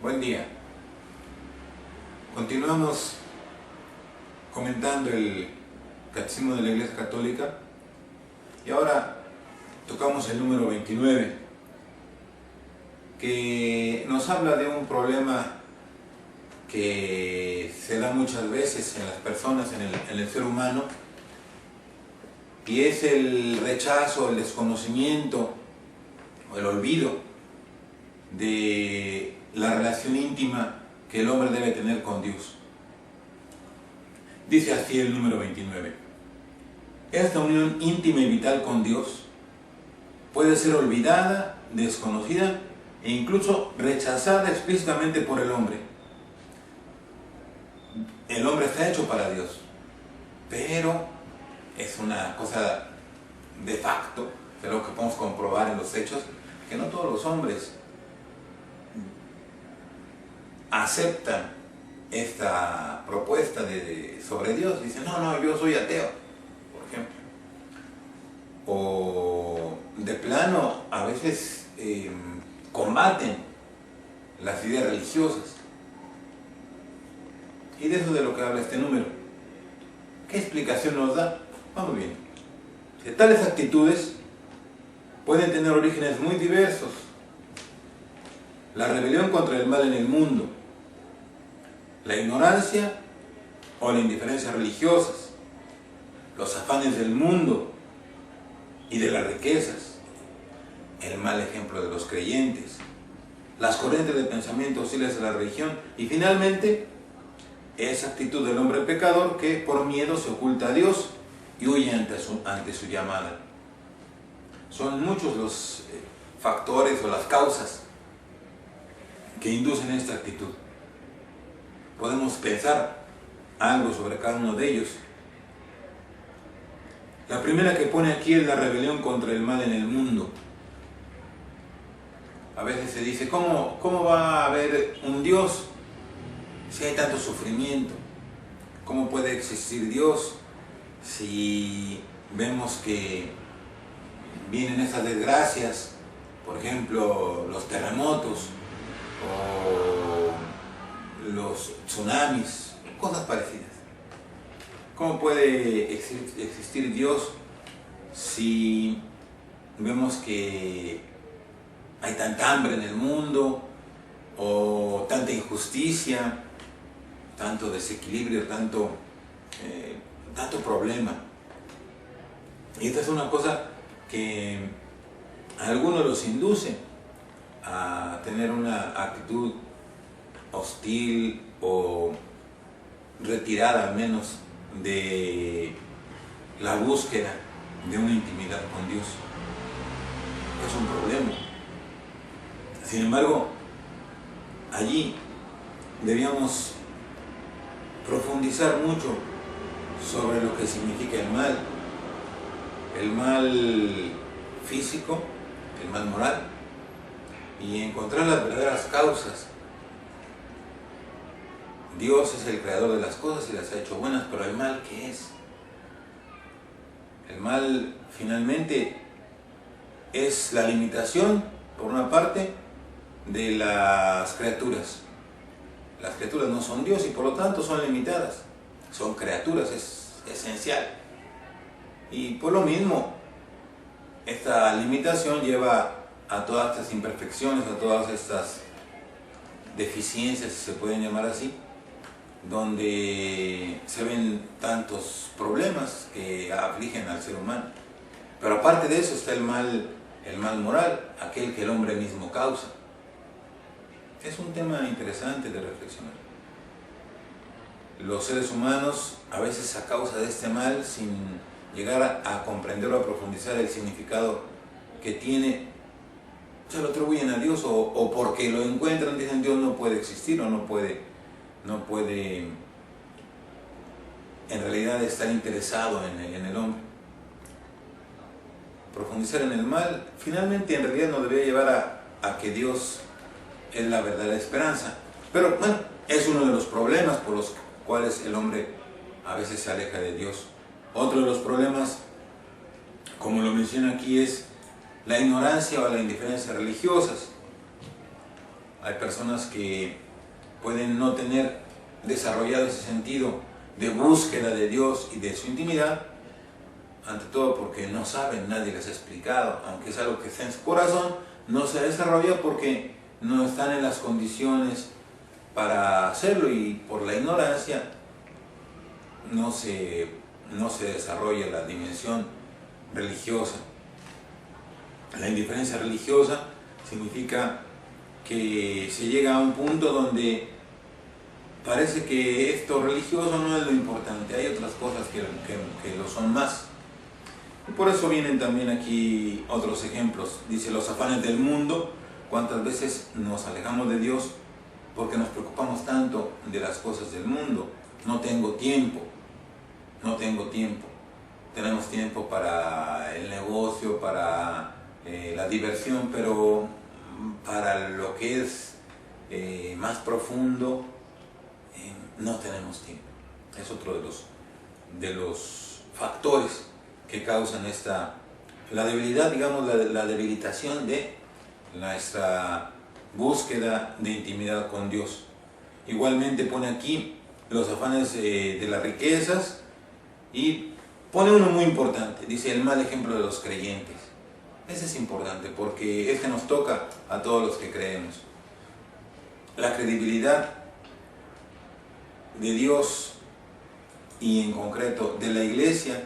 Buen día. Continuamos comentando el Catecismo de la Iglesia Católica y ahora tocamos el número 29, que nos habla de un problema que se da muchas veces en las personas, en el ser humano, y es el rechazo, el desconocimiento o el olvido de la relación íntima que el hombre debe tener con Dios. Dice así el número 29. Esta unión íntima y vital con Dios puede ser olvidada, desconocida e incluso rechazada explícitamente por el hombre. El hombre está hecho para Dios, pero es una cosa de facto, de lo que podemos comprobar en los hechos, que no todos los hombres aceptan esta propuesta sobre Dios. Dicen, no, yo soy ateo, por ejemplo. O de plano, a veces combaten las ideas religiosas. Y de eso es de lo que habla este número. ¿Qué explicación nos da? Vamos bien. Que tales actitudes pueden tener orígenes muy diversos. La rebelión contra el mal en el mundo, la ignorancia o la indiferencia religiosas, los afanes del mundo y de las riquezas, el mal ejemplo de los creyentes, las corrientes de pensamiento hostiles a la religión y finalmente esa actitud del hombre pecador que por miedo se oculta a Dios y huye ante su llamada. Son muchos los factores o las causas que inducen esta actitud. Podemos pensar algo sobre cada uno de ellos. La primera que pone aquí es la rebelión contra el mal en el mundo. A veces se dice, ¿cómo va a haber un Dios si hay tanto sufrimiento? ¿Cómo puede existir Dios si vemos que vienen esas desgracias? Por ejemplo, los terremotos o los tsunamis, cosas parecidas. ¿Cómo puede existir Dios si vemos que hay tanta hambre en el mundo o tanta injusticia, tanto desequilibrio, tanto problema? Y esta es una cosa que a algunos los induce a tener una actitud hostil o retirada al menos de la búsqueda de una intimidad con Dios. Es un problema. Sin embargo, allí debíamos profundizar mucho sobre lo que significa el mal físico, el mal moral, y encontrar las verdaderas causas. Dios es el creador de las cosas y las ha hecho buenas, pero el mal, ¿qué es? El mal finalmente es la limitación, por una parte, de las criaturas. Las criaturas no son Dios y por lo tanto son limitadas. Son criaturas, es esencial. Y por lo mismo, esta limitación lleva a todas estas imperfecciones, a todas estas deficiencias, si se pueden llamar así, donde se ven tantos problemas que afligen al ser humano. Pero aparte de eso está el mal moral, aquel que el hombre mismo causa. Es un tema interesante de reflexionar. Los seres humanos, a veces a causa de este mal, sin llegar a comprender o a profundizar el significado que tiene, se lo atribuyen a Dios o porque lo encuentran dicen Dios no puede existir o no puede en realidad estar interesado en el hombre. Profundizar en el mal finalmente en realidad nos debería llevar a que Dios es la verdadera esperanza. Pero bueno, es uno de los problemas por los cuales el hombre a veces se aleja de Dios. Otro de los problemas, como lo menciona aquí, es la ignorancia o la indiferencia religiosas. Hay personas que pueden no tener desarrollado ese sentido de búsqueda de Dios y de su intimidad, ante todo porque no saben, nadie les ha explicado, aunque es algo que está en su corazón, no se desarrolla porque no están en las condiciones para hacerlo, y por la ignorancia no se desarrolla la dimensión religiosa. La indiferencia religiosa significa que se llega a un punto donde parece que esto religioso no es lo importante, hay otras cosas que lo son más. Y por eso vienen también aquí otros ejemplos. Dice, los afanes del mundo. ¿Cuántas veces nos alejamos de Dios porque nos preocupamos tanto de las cosas del mundo? No tengo tiempo. Tenemos tiempo para el negocio, para la diversión, pero para lo que es más profundo, no tenemos tiempo. Es otro de los factores que causan la debilidad, digamos, la debilitación de nuestra búsqueda de intimidad con Dios. Igualmente pone aquí los afanes de las riquezas, y pone uno muy importante, dice el mal ejemplo de los creyentes. Ese es importante porque este nos toca a todos los que creemos. La credibilidad de Dios y en concreto de la iglesia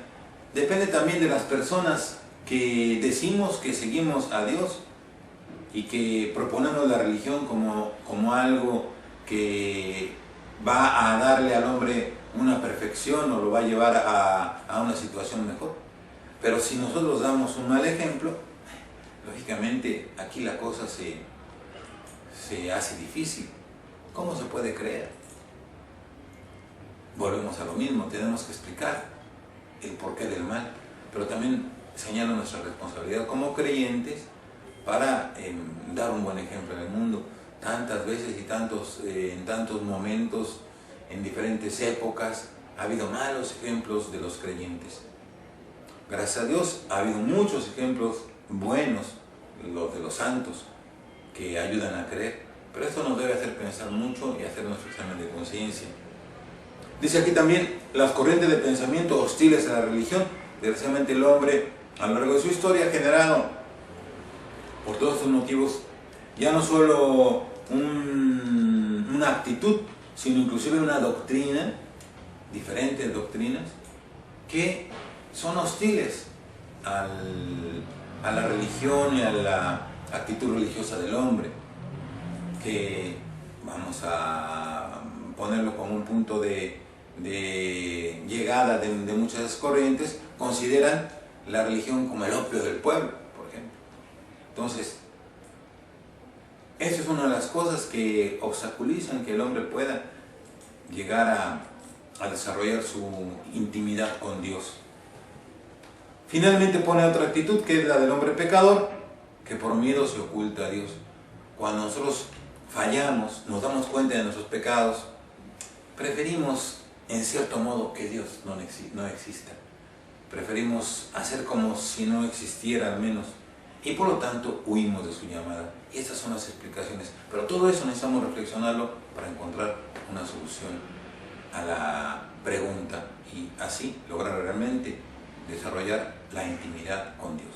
depende también de las personas que decimos que seguimos a Dios y que proponemos la religión como algo que va a darle al hombre una perfección o lo va a llevar a una situación mejor. Pero si nosotros damos un mal ejemplo, lógicamente aquí la cosa se hace difícil. ¿Cómo se puede creer? Volvemos a lo mismo, tenemos que explicar el porqué del mal, pero también señala nuestra responsabilidad como creyentes para dar un buen ejemplo en el mundo. Tantas veces y en tantos momentos, en diferentes épocas, ha habido malos ejemplos de los creyentes. Gracias a Dios ha habido muchos ejemplos buenos, los de los santos, que ayudan a creer. Pero esto nos debe hacer pensar mucho y hacer nuestro examen de conciencia. Dice aquí también las corrientes de pensamiento hostiles a la religión. Desgraciadamente el hombre, a lo largo de su historia, ha generado, por todos estos motivos, ya no solo una actitud, sino inclusive una doctrina, diferentes doctrinas, que son hostiles a la religión y a la actitud religiosa del hombre, que vamos a ponerlo como un punto de llegada de muchas corrientes, consideran la religión como el opio del pueblo, por ejemplo. Entonces, esa es una de las cosas que obstaculizan que el hombre pueda llegar a desarrollar su intimidad con Dios. Finalmente pone otra actitud, que es la del hombre pecador, que por miedo se oculta a Dios. Cuando nosotros fallamos, nos damos cuenta de nuestros pecados, preferimos en cierto modo que Dios no exista. Preferimos hacer como si no existiera al menos, y por lo tanto huimos de su llamada. Y estas son las explicaciones. Pero todo eso necesitamos reflexionarlo para encontrar una solución a la pregunta y así lograr realmente desarrollar la intimidad con Dios.